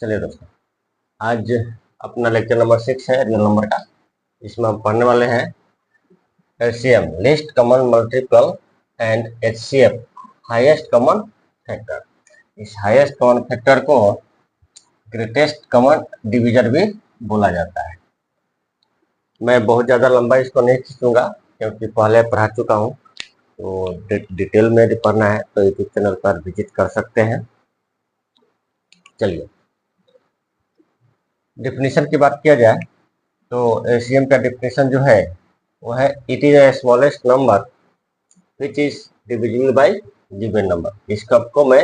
चलिए दोस्तों, आज अपना लेक्चर नंबर 6 है रियल नंबर का। इसमें हम पढ़ने वाले हैं LCM list common multiple and HCF highest common factor. इस हाईएस्ट कॉमन फैक्टर को ग्रेटेस्ट कॉमन डिवीजर भी बोला जाता है। मैं बहुत ज़्यादा लंबा इसको नहीं खींचूंगा क्योंकि पहले पढ़ा चुका हूँ, तो डिटेल में यदि पढ़ना है तो यूट्यूब चैनल पर विजिट कर सकते हैं। चलिए, डिफिनीशन की बात किया जाए तो एलसीएम का डिफिनीशन जो है वो है it is a smallest number which is divisible by given number. इस कप को मैं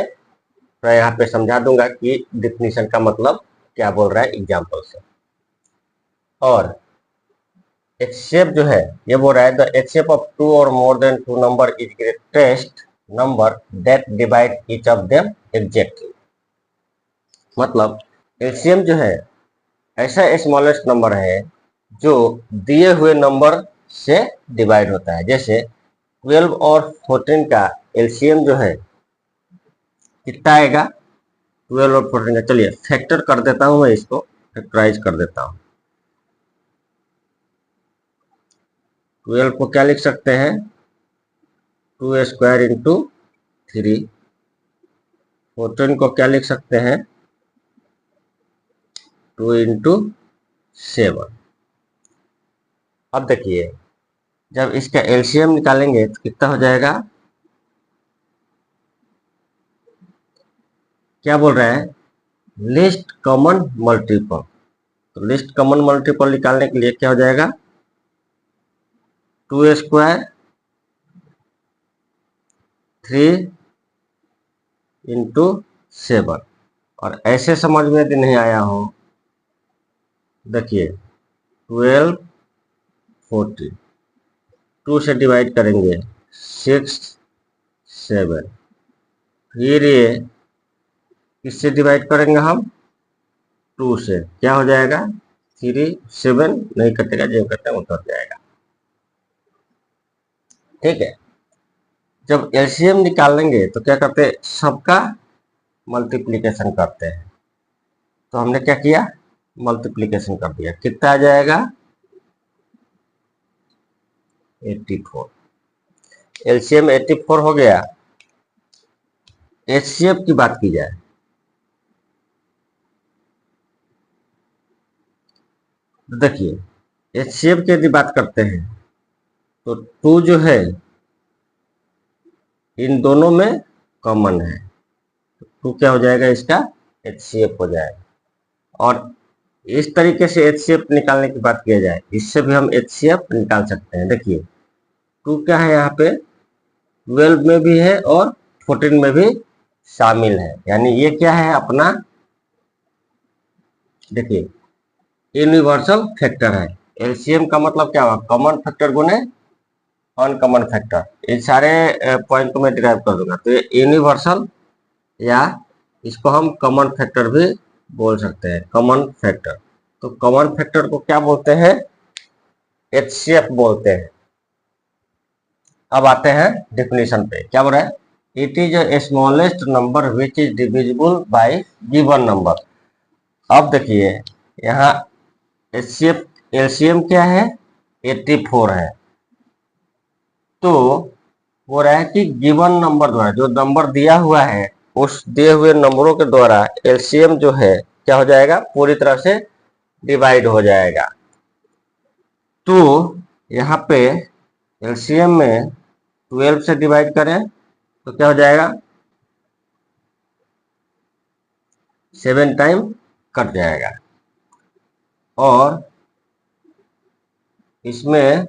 यहाँ पे समझा दूंगा कि डिफिनीशन का मतलब क्या बोल रहा है एग्जाम्पल से। और एचसीएफ जो है ये बोल रहा है द एचसीएफ ऑफ टू और more than two number is greatest number that divide each of them exactly. मतलब एलसीएम जो है ऐसा स्मॉलेस्ट नंबर है जो दिए हुए नंबर से डिवाइड होता है। जैसे 12 और 14 का एलसीएम जो है कितना आएगा, 12 और 14 का। चलिए फैक्टर कर देता हूं, मैं इसको फैक्टराइज कर देता हूं। 12 को क्या लिख सकते हैं, 2 स्क्वायर इंटू 3। 14 को क्या लिख सकते हैं, 2 इंटू 7। अब देखिए जब इसका एलसीएम निकालेंगे तो कितना हो जाएगा, क्या बोल रहे हैं, लिस्ट कॉमन मल्टीपल। तो लिस्ट कॉमन मल्टीपल निकालने के लिए क्या हो जाएगा, 2 स्क्वायर 3 इंटू 7। और ऐसे समझ में यदि नहीं आया हो, देखिए 12 14 2 से डिवाइड करेंगे 6 7, फिर ये किससे डिवाइड करेंगे हम, 2 से, क्या हो जाएगा 3 7 नहीं कटेगा, जो कटेगा वो कट जाएगा। ठीक है, जब एलसीएम निकालेंगे तो क्या करते हैं, सबका मल्टीप्लिकेशन करते हैं। तो हमने क्या किया, मल्टीप्लिकेशन कर दिया, कितना आ जाएगा 84। एलसीएम 84 हो गया। एचसीएफ की बात की जाए तो देखिए एचसीएफ की यदि बात करते हैं तो 2 जो है इन दोनों में कॉमन है, तो 2 क्या हो जाएगा, इसका एचसीएफ हो जाएगा। और इस तरीके से एचसीएफ निकालने की बात किया जाए, इससे भी हम एचसीएफ निकाल सकते हैं। देखिए 2 क्या है, यहाँ पे 12 में भी है और 14 में भी शामिल है, यानी ये क्या है अपना, देखिए यूनिवर्सल फैक्टर है। एलसीएम का मतलब क्या हुआ, कॉमन फैक्टर गुने अनकॉमन फैक्टर। इन सारे पॉइंट को मैं डिराइव कर दूंगा, तो ये यूनिवर्सल या इसको हम कॉमन फैक्टर भी बोल सकते हैं, कॉमन फैक्टर। तो कॉमन फैक्टर को क्या बोलते हैं, एचसीएफ बोलते हैं। अब आते हैं डिफिनीशन पे, क्या बोल रहा है, it is a smallest number which is divisible by given number. अब देखिए यहाँ एचसीएफ एलसीएम क्या है, 84 है। तो वो रहा है कि गिवन नंबर द्वारा, जो नंबर दिया हुआ है उस दिए हुए नंबरों के द्वारा एलसीएम जो है क्या हो जाएगा, पूरी तरह से डिवाइड हो जाएगा। तो यहाँ पे एलसीएम में 12 से डिवाइड करें तो क्या हो जाएगा, 7 टाइम कट जाएगा। और इसमें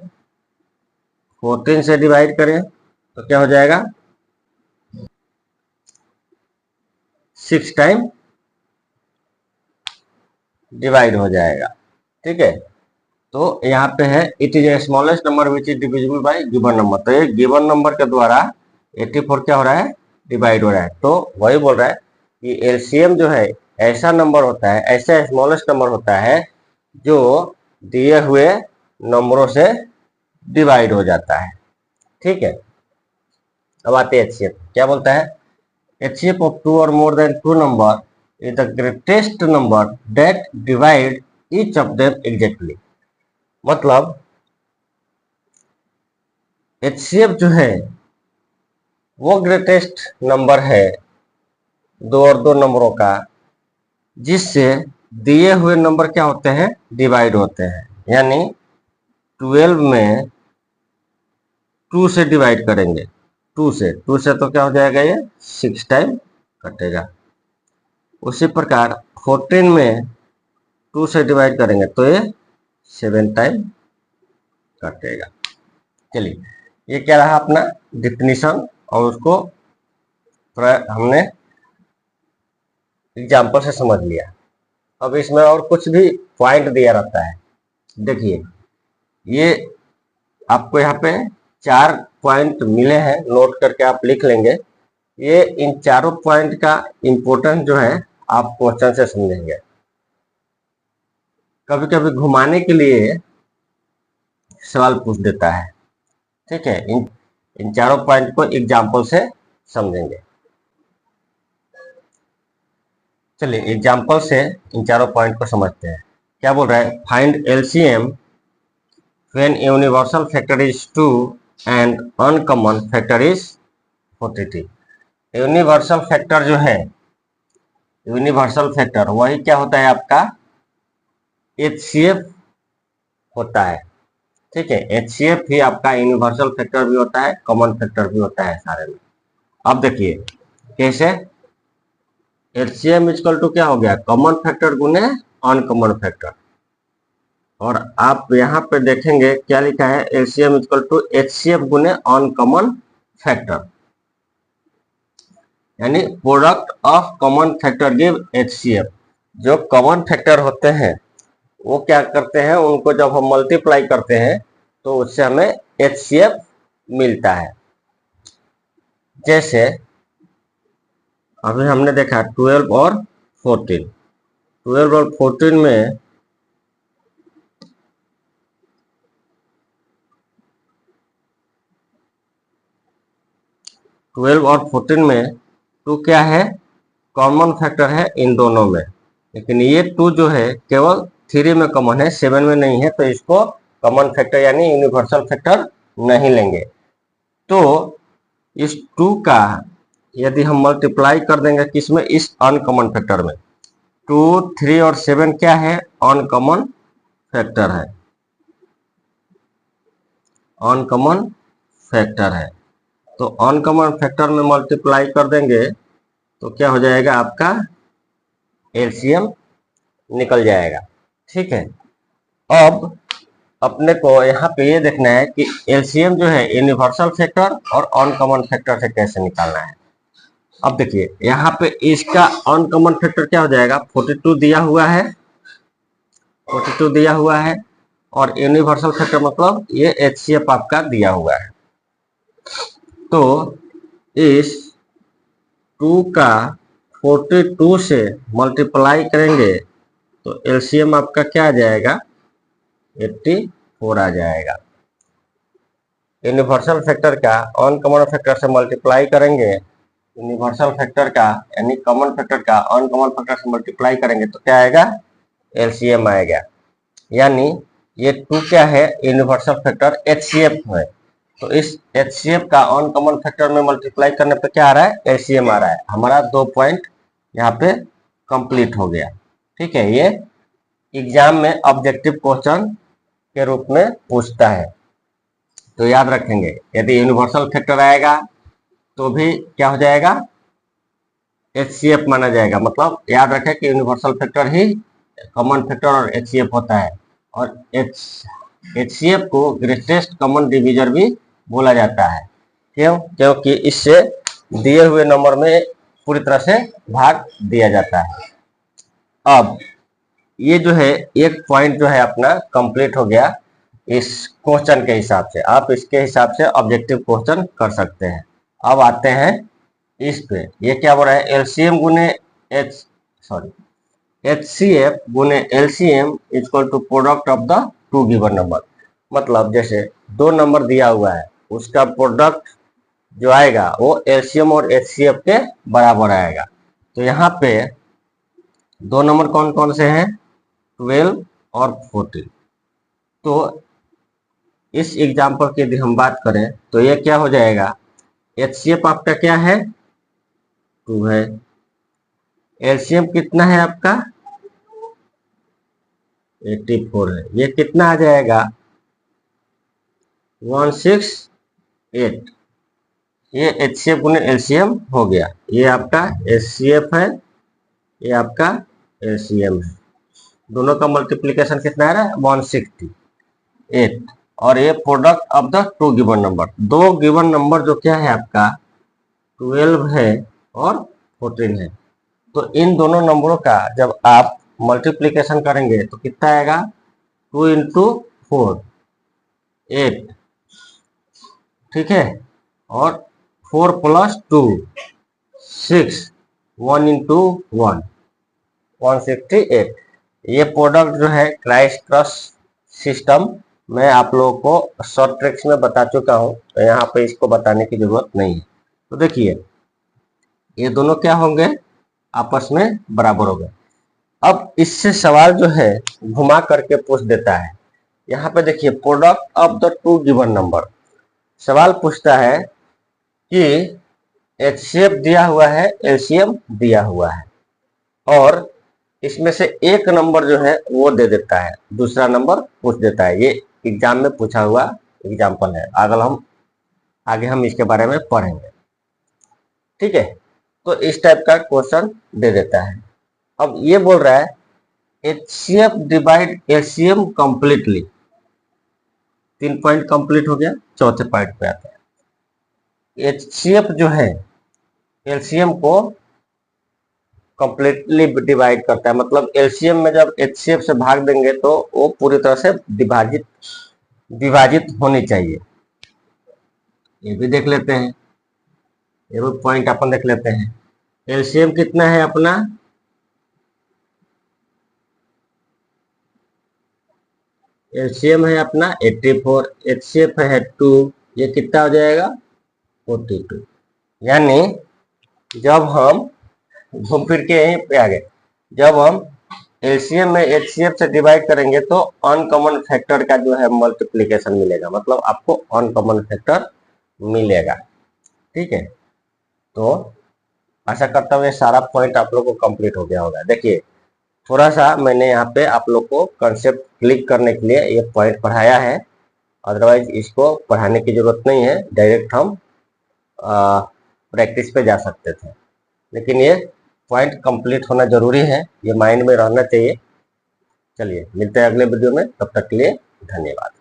14 से डिवाइड करें तो क्या हो जाएगा, 6 टाइम डिवाइड हो जाएगा। ठीक है, तो यहाँ पे है it is a smallest number which is divisible by given number. तो ये गिवन नंबर के द्वारा 84 क्या हो रहा है, डिवाइड हो रहा है। तो वही बोल रहा है कि एलसीएम जो है ऐसा नंबर होता है, ऐसा स्मॉलेस्ट नंबर होता है जो दिए हुए नंबरों से डिवाइड हो जाता है। ठीक है, अब आते हैं एचसीएफ, क्या बोलता है, एचसीएफ ऑफ 2 और more then 2 number is the greatest number that divide each of them exactly। मतलब HCF जो है वो ग्रेटेस्ट नंबर है दो और दो नंबरों का जिससे दिए हुए नंबर क्या होते हैं, डिवाइड होते हैं। यानी 12 में 2 से डिवाइड करेंगे, 2 से तो क्या हो जाएगा, ये 6 टाइम कटेगा। उसी प्रकार 14 में 2 से डिवाइड करेंगे तो ये 7 टाइम कटेगा। चलिए, ये क्या रहा अपना डिफिनीशन, और उसको हमने एग्जाम्पल से समझ लिया। अब इसमें और कुछ भी पॉइंट दिया रहता है। देखिए, ये आपको यहाँ पे 4 पॉइंट मिले हैं, नोट करके आप लिख लेंगे। ये इन चारों पॉइंट का इम्पोर्टेंस जो है आप क्वेश्चन से समझेंगे। कभी कभी घुमाने के लिए सवाल पूछ देता है, ठीक है। इन चारों पॉइंट को एग्जाम्पल से समझेंगे। चलिए एग्जाम्पल से इन चारों पॉइंट को समझते हैं। क्या बोल रहा है, find LCM when universal factor is 2 and uncommon factor is 42। Universal factor जो है, यूनिवर्सल फैक्टर वही क्या होता है आपका, HCF होता है, ठीक है। HCF ही आपका यूनिवर्सल फैक्टर भी होता है, कॉमन फैक्टर भी होता है सारे में। अब देखिए कैसे, HCM इक्वल टू क्या हो गया, कॉमन फैक्टर गुने अनकॉमन फैक्टर। और आप यहाँ पे देखेंगे क्या लिखा है, LCM इक्वल टू HCF गुने अनकॉमन फैक्टर, यानी product of common factor give HCF। जो कॉमन फैक्टर होते हैं वो क्या करते हैं, उनको जब हम मल्टीप्लाई करते हैं तो उससे हमें HCF मिलता है। जैसे अभी हमने देखा 12 और 14, 12 और 14 में टू क्या है, कॉमन फैक्टर है इन दोनों में। लेकिन ये 2 जो है केवल 3 में कॉमन है, 7 में नहीं है, तो इसको कॉमन फैक्टर यानी यूनिवर्सल फैक्टर नहीं लेंगे। तो इस 2 का यदि हम मल्टीप्लाई कर देंगे किसमें, इस अनकॉमन फैक्टर में, 2, 3 और 7 क्या है, अनकॉमन फैक्टर है, अनकॉमन फैक्टर है। तो अनकॉमन फैक्टर में मल्टीप्लाई कर देंगे तो क्या हो जाएगा, आपका एलसीएम निकल जाएगा, ठीक है। अब अपने को यहाँ पे ये देखना है कि एलसीएम जो है यूनिवर्सल फैक्टर और अनकॉमन फैक्टर से कैसे निकालना है। अब देखिए यहाँ पे इसका अनकॉमन फैक्टर क्या हो जाएगा, 42 दिया हुआ है, 42 दिया हुआ है, और यूनिवर्सल फैक्टर मतलब ये HCF आपका दिया हुआ है। तो इस 2 का 42 से मल्टीप्लाई करेंगे तो एलसीएम आपका क्या आ जाएगा, 84 आ जाएगा। यूनिवर्सल फैक्टर का अनकॉमन फैक्टर से मल्टीप्लाई करेंगे, यूनिवर्सल फैक्टर का यानी कॉमन फैक्टर का अनकॉमन फैक्टर से मल्टीप्लाई करेंगे तो क्या आएगा, एलसीएम आएगा। यानी ये 2 क्या है, यूनिवर्सल फैक्टर HCF है। तो इस HCF का अनकॉमन फैक्टर में मल्टीप्लाई करने पे क्या आ रहा है, LCM आ रहा है। हमारा 2 पॉइंट यहाँ पे कंप्लीट हो गया, ठीक है। ये एग्जाम में ऑब्जेक्टिव क्वेश्चन के रूप में पूछता है, तो याद रखेंगे। यदि यूनिवर्सल फैक्टर आएगा तो भी क्या हो जाएगा, HCF माना जाएगा। मतलब याद रखें कि यूनिवर्सल फैक्टर ही कॉमन फैक्टर और HCF होता है, और HCF को ग्रेटेस्ट कॉमन डिवीजर भी बोला जाता है। क्यों, क्योंकि इससे दिए हुए नंबर में पूरी तरह से भाग दिया जाता है। अब ये जो है एक पॉइंट जो है अपना कंप्लीट हो गया इस क्वेश्चन के हिसाब से। आप इसके हिसाब से ऑब्जेक्टिव क्वेश्चन कर सकते हैं। अब आते हैं इस पे, ये क्या बोल रहा है, एलसीएम गुने HCF गुने LCM equal to product of the 2 given number. मतलब जैसे 2 नंबर दिया हुआ है, उसका प्रोडक्ट जो आएगा वो LCM और HCF के बराबर आएगा। तो यहाँ पे दो नंबर कौन कौन से हैं? 12 और 14। तो इस एग्जाम्पल की यदि हम बात करें तो ये क्या हो जाएगा? एचसीएफ आपका क्या है? 2 है। एलसीएम कितना है आपका? 84 है। ये कितना आ जाएगा? 168। ये एचसीएफ गुने एलसीएम हो गया। ये आपका एचसीएफ है, ये आपका एलसीएम है। दोनों का मल्टीप्लीकेशन कितना आ रहा है? 168। और ये product of the two given number, दो गिवन नंबर जो क्या है आपका? 12 है और 14 है। तो इन दोनों नंबरों का जब आप मल्टीप्लीकेशन करेंगे तो कितना आएगा? 2 इंटू 4 8, ठीक है। और 4 प्लस 2 6, 1 इंटू 1 168। ये प्रोडक्ट जो है क्राइस्ट क्रॉस सिस्टम मैं आप लोगों को शॉर्ट ट्रिक्स में बता चुका हूं, तो यहाँ पे इसको बताने की जरूरत नहीं है। तो देखिए ये दोनों क्या होंगे? आपस में बराबर हो गए। अब इससे सवाल जो है घुमा करके पूछ देता है। यहाँ पे देखिए product of the two given number, सवाल पूछता है कि एचसीएफ दिया हुआ है, एलसीएम दिया हुआ है, और इसमें से एक नंबर जो है वो दे देता है, दूसरा नंबर पूछ देता है। ये एग्जाम में पूछा हुआ एग्जाम्पल है। आगे हम इसके बारे में पढ़ेंगे, ठीक है। तो इस टाइप का क्वेश्चन दे देता है। अब ये बोल रहा है HCF divide LCM completely. 3 point complete हो गया। चौथे पॉइंट पे आता है एचसीएफ जो है एलसीएम को कंप्लीटली डिवाइड करता है। मतलब एलसीएम में जब एचसीएफ से भाग देंगे तो वो पूरी तरह से विभाजित होनी चाहिए। ये भी देख लेते हैं, ये भी पॉइंट अपन देख लेते हैं। एलसीएम कितना है अपना? एलसीएम है अपना 84, एचसीएफ है 2, ये कितना हो जाएगा? 42। यानी जब हम घूम फिर के यहीं पे आ गए, जब हम एलसीएम में एचसीएफ से डिवाइड करेंगे तो अनकॉमन फैक्टर का जो है मल्टीप्लीकेशन मिलेगा, मतलब आपको अनकॉमन फैक्टर मिलेगा, ठीक है। तो आशा करता हूँ ये सारा पॉइंट आप लोग को कंप्लीट हो गया होगा। देखिए थोड़ा सा मैंने यहाँ पे आप लोग को कंसेप्ट क्लिक करने के लिए ये पॉइंट पढ़ाया है, अदरवाइज इसको पढ़ाने की जरूरत नहीं है, डायरेक्ट हम प्रैक्टिस पे जा सकते थे। लेकिन ये पॉइंट कंप्लीट होना जरूरी है, ये माइंड में रहना चाहिए। चलिए मिलते हैं अगले वीडियो में, तब तक के लिए धन्यवाद।